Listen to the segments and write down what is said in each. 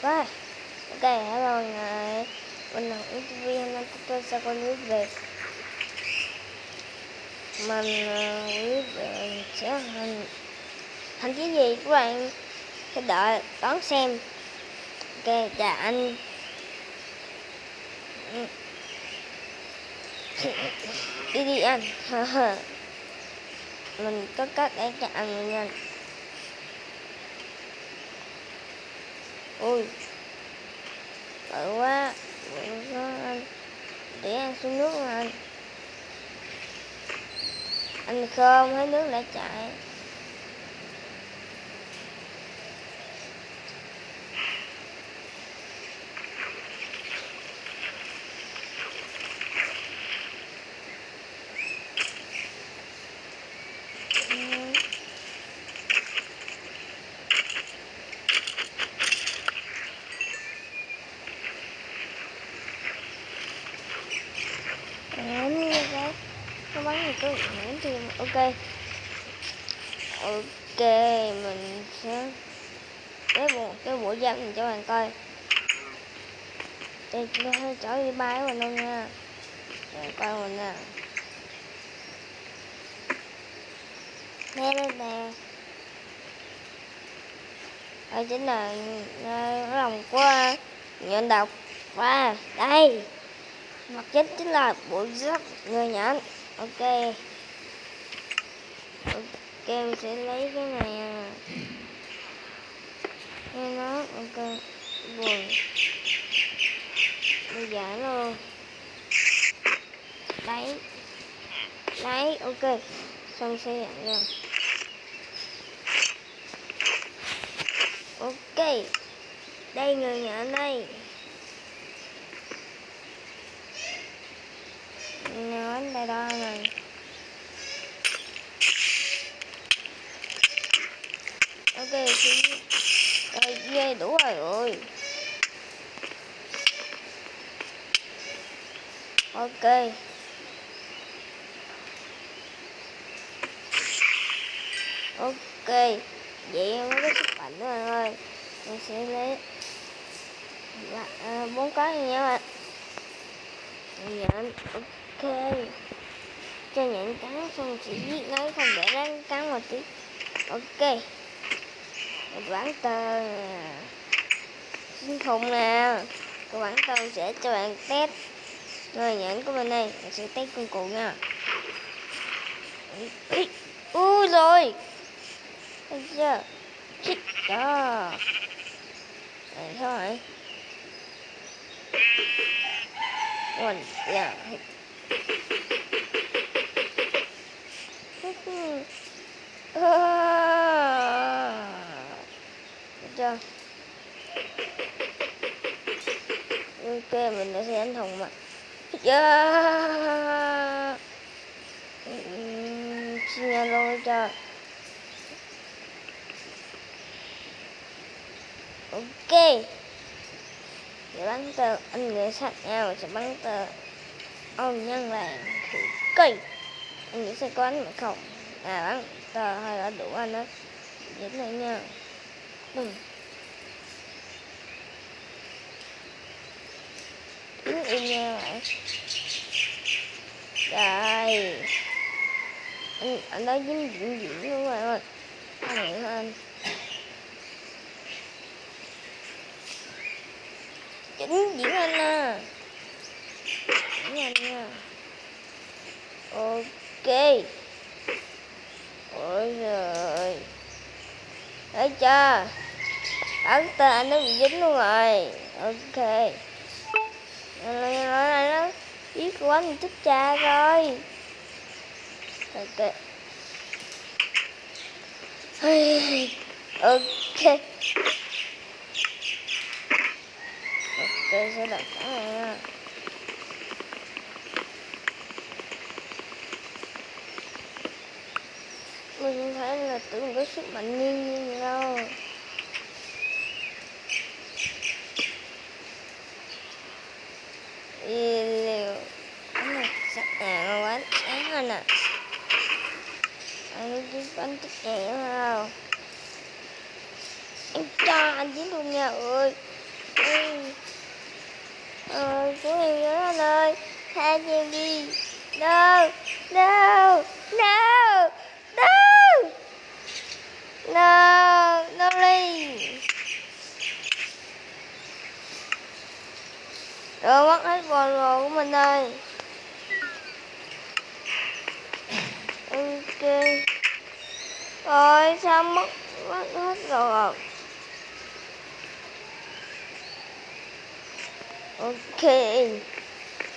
quá. Ok, hello mọi người, mình là UTV. Hôm nay tôi sẽ có clip về clip về sẽ hành cái gì các bạn phải đợi đón xem. Ok, chào anh. Đi anh. Mình có cách để cho anh nhanh. Ui, bự quá, bự quá anh. Để anh xuống nước mà anh khom thấy nước lại chạy. Nó bắn một cái nhãn thì ok. Ok, mình sẽ lấy một cái bộ giáp mình cho bạn coi. Đây nó hơi trở đi bay của mình luôn nha. Để coi mình nè. Đây nè. Đây chính là nó lòng của nhện độc. Và đây mặt chính là bộ giáp người nhện. Ok. Ok, mình sẽ lấy cái này à. Nghe nó ok buồn bây giờ luôn đấy ok xong sẽ nhận rồi. Ok, đây người nhận đây nói đây đó này. Ok rồi dê đủ rồi. Ok ok vậy mới có sức mạnh đó bạn ơi. Mình sẽ lấy 4 cái nha bạn. Nhện ok cho nhện cắn xong chỉ giết nó không để nó cắn một tí. Ok một bản tờ xuyên thùng nè. Cái bản tờ sẽ cho bạn test rồi nhện của mình đây. Mình sẽ test con cụ nha. Ui rồi thấy chưa chích đó này thôi. Ui dạ chưa ok mình đã sẽ đánh thùng mà xin nha luôn cho ok để bắn tờ anh nghĩ sát nhau sẽ bắn tờ ông nhân làng thì cây anh nghĩ sẽ có bắn mà không bắn tờ hay là đủ anh đó dính lại nha. Dính im nha bạn. Đây anh đó dính dính luôn bạn ơi. Anh dính diễn anh à. Diễn anh nha. Ok ôi trời thấy chưa bắn tên anh nó bị dính luôn rồi. Ok nó biết quá mình thích cha rồi. Ok ok ok sẽ đặt cái này nha. Mình không thấy là tưởng có sức mạnh như vậy đâu. Liều anh này sắc ngon quá đáng anh à. Anh chỉ bánh thích nhẹ không em cho anh dính luôn nha ơi. Cứu em với anh ơi, tha cho em đi. No, no, no, no, no, no đi. Rồi mất hết bồn rồi của mình ơi. Ok. Rồi sao mất hết rồi. Ok.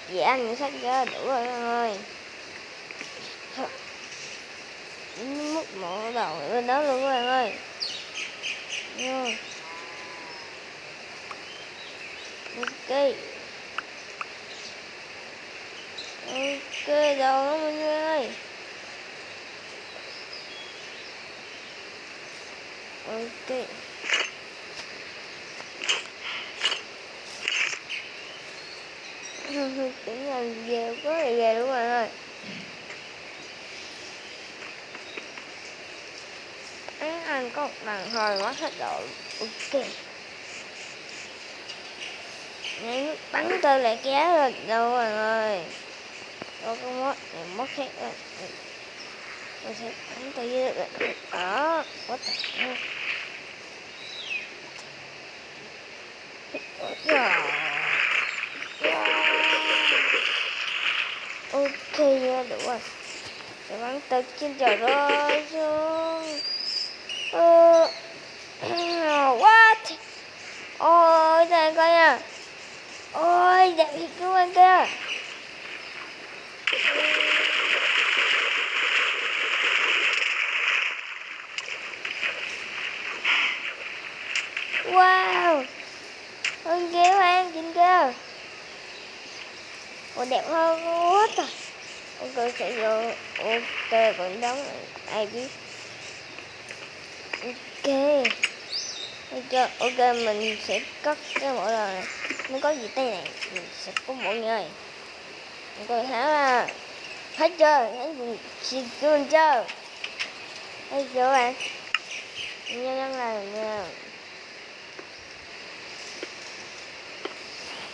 Dạ ăn những sách ra đủ rồi anh ơi. Mất một đầu lên đó luôn các bạn ơi. Ok. Ok đầu đó mình ơi. Ok. Tính là ghê quá là ghê đúng bạn ơi. Anh có một lần hồi quá hết độ. Ok. Nháy bắn tên lại kéo rồi đâu bạn ơi. Đâu có mất này mất hết rồi. Tôi sẽ bắn tay với đó. What the hell. Ok nha, đủ rồi. Để bắn từ trên trời rơi xuống. What? Ôi trời coi nha. Ôi đẹp thiệt các bạn kia. Wow. Hơn ghê quá anh trên kia. Ôi đẹp hơn quá trời. Ok sẽ vô. Ok còn đóng ai biết. Ok. Ok mình sẽ cất cái bộ đồ này. Nó có gì tay này mình sẽ có bộ người. Ok hả. Hết chưa? Thấy gì chưa chưa? Thấy chưa bạn? Nhớ nhắn lại nha.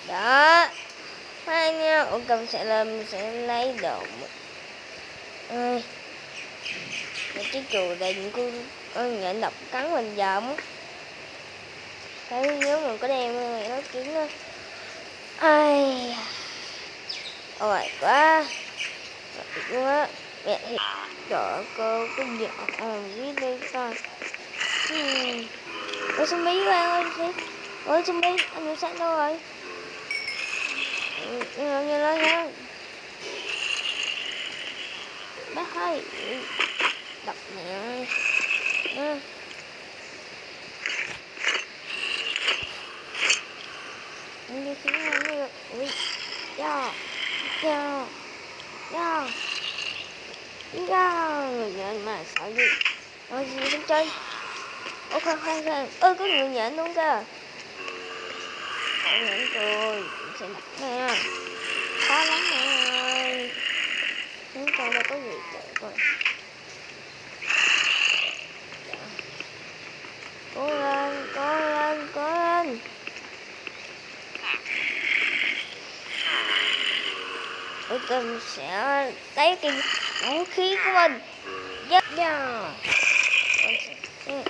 Đó. Hai nha. Ok mình sẽ lên mình sẽ lấy đồ. Ơi. Cái chùa đây những con nhện độc cắn mình giờ mất. Cái nếu mình có đem nó kiếm đó. Ai. Ôi quá. Luôn á. Mẹ thì trời cô cái gì biết đi coi. Ôi zombie các bạn ơi. Ôi zombie anh bị sát đâu rồi. Như nó nhá. Bác ơi. Đập mẹ. Anh đi xuống anh đi. Ui. Dạ. Dạ. Dạ. Dạ. Người nhện mà sợ gì. Ôi gì bên chơi. Ôi khoan. Ơ có người nhện luôn kìa. Nhện rồi. Sẽ đặt nè. Khó lắm rồi. Chúng ta đâu có gì trời rồi. Cố lên. Mình sẽ lấy cái vũ khí của mình. Yes. Yeah. Em.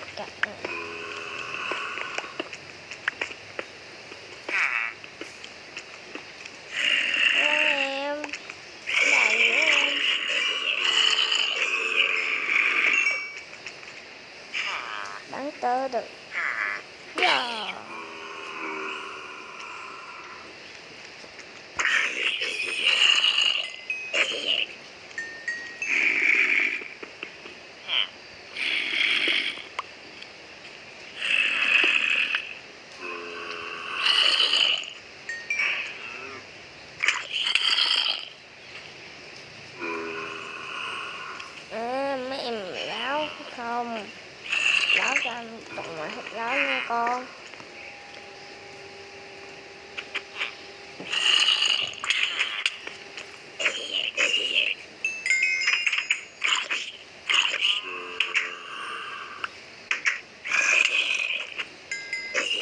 Bắn tơ được. Yeah. Mấy em láo không? Láo cho anh tụng lại hết láo nha con.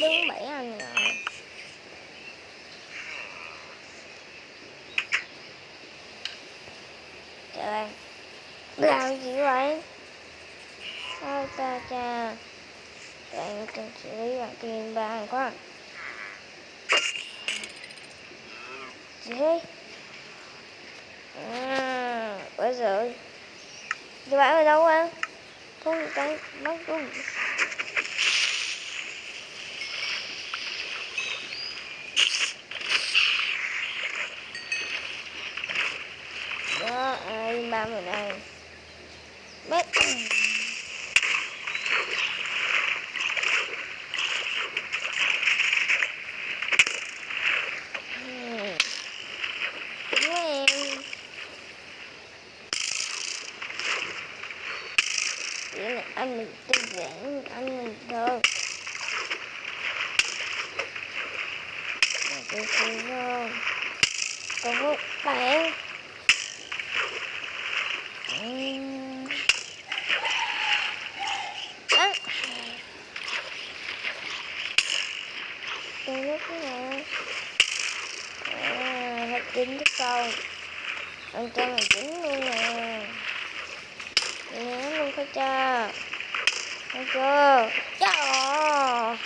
Đứng bẫy anh rồi. Chào gì vậy? Ôi ta cha, bạn cần xử lý bạn tiền bàn quá. Gì thế? Bây giờ các bạn ở đâu á? Không cái bắt đúng. Đó, ai ba mình này. Mét. Đúng em. Vậy là anh mình tư giản, anh mình thơ. Tôi không. Còn một bạn. Đó. Tôi lúc nè. Hết chín cái câu. Anh cho mình chín luôn nè. Nè luôn phải cho. Thấy chưa? Trời.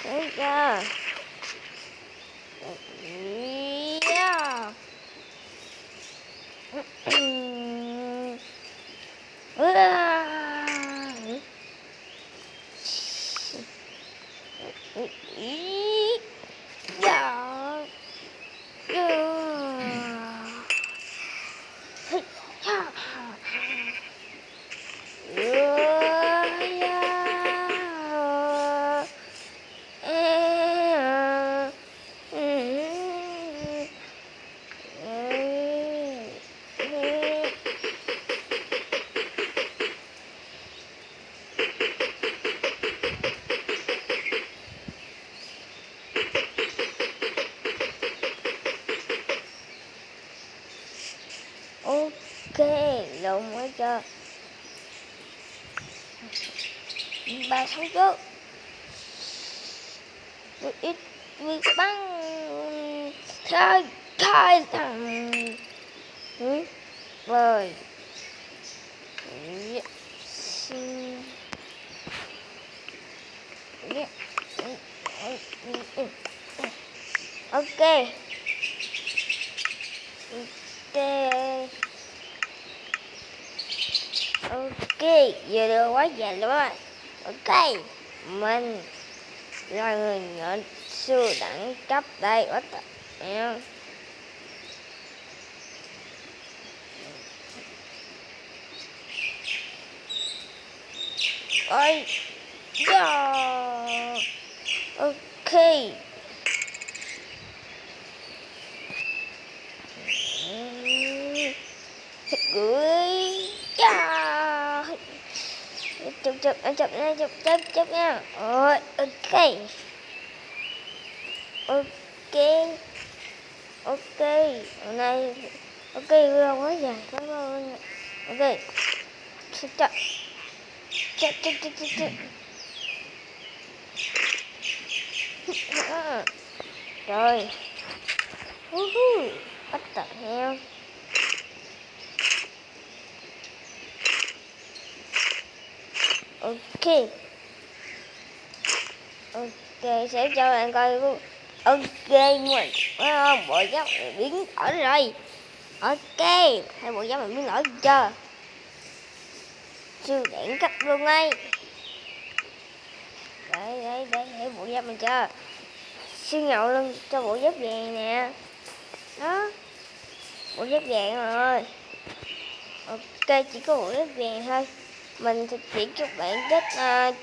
Thấy chưa? Yeah. Ok, rồi mới cho 3 tháng trước ít việc băng khai khai thằng rồi ok ok ok giờ được quá dài rồi các bạn. Ok mình là người nhận siêu đẳng cấp đây quá em. Ôi yeah. Ok gửi yeah. chụp chụp chụp nha chụp nha. Rồi ok ok ok hôm nay ok video quá dài cảm ơn. Ok chụp chụp chụp chụp chụp chụp chụp. Rồi bắt tập heo. Ok ok sẽ cho bạn coi luôn. Ok mình bộ giáp biến đổi rồi. Ok hai bộ giáp mình biến đổi chưa siêu đẳng cấp luôn ấy. Đây hai bộ giáp mình chưa siêu nhậu luôn cho bộ giáp vàng nè. Đó bộ giáp vàng rồi. Ok chỉ có bộ giáp vàng thôi. Mình sẽ chỉ chúc bạn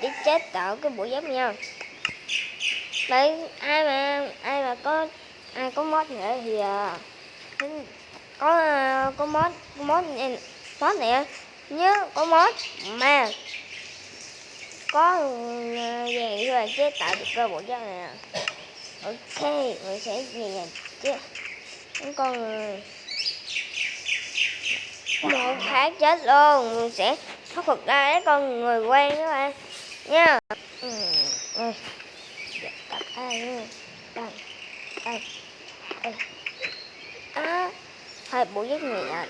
chỉ chế tạo cái bộ giáp nha. Đấy ai mà có mod nữa thì có mod nè nhớ có mod mà có vàng rồi chế tạo được cơ bộ giáp này. Ok mình sẽ về chứ con người một tháng chết luôn. Mình sẽ khắc phục ra cái con người quen các bạn nha. Tập ai đây đây hai bộ giáp nhẹ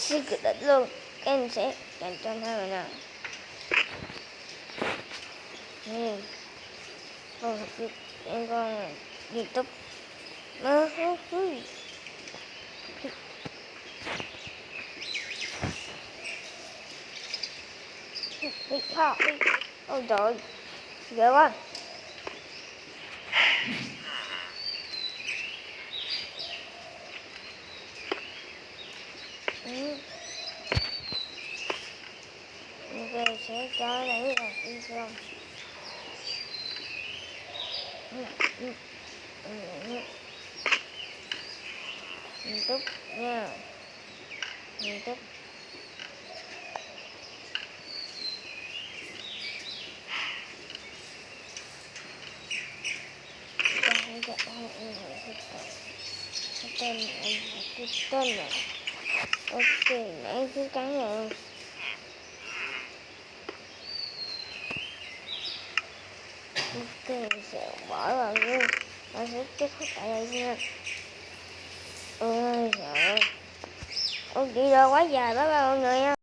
siêu cực đỉnh luôn. Em sẽ dành cho hai bạn nào. Con thật sự em con YouTube mà bị ho đi. Ôi trời, ghê quá. Ok, sẽ cho lấy là đi xong. YouTube nha. YouTube. Tên này. Ok, nãy cứ cắn rồi. Ok, mình sẽ bỏ vào luôn. Nó sẽ kết thúc tại đây nha. Ôi trời ơi. Ôi đi đâu quá dài, bye bye mọi người nha.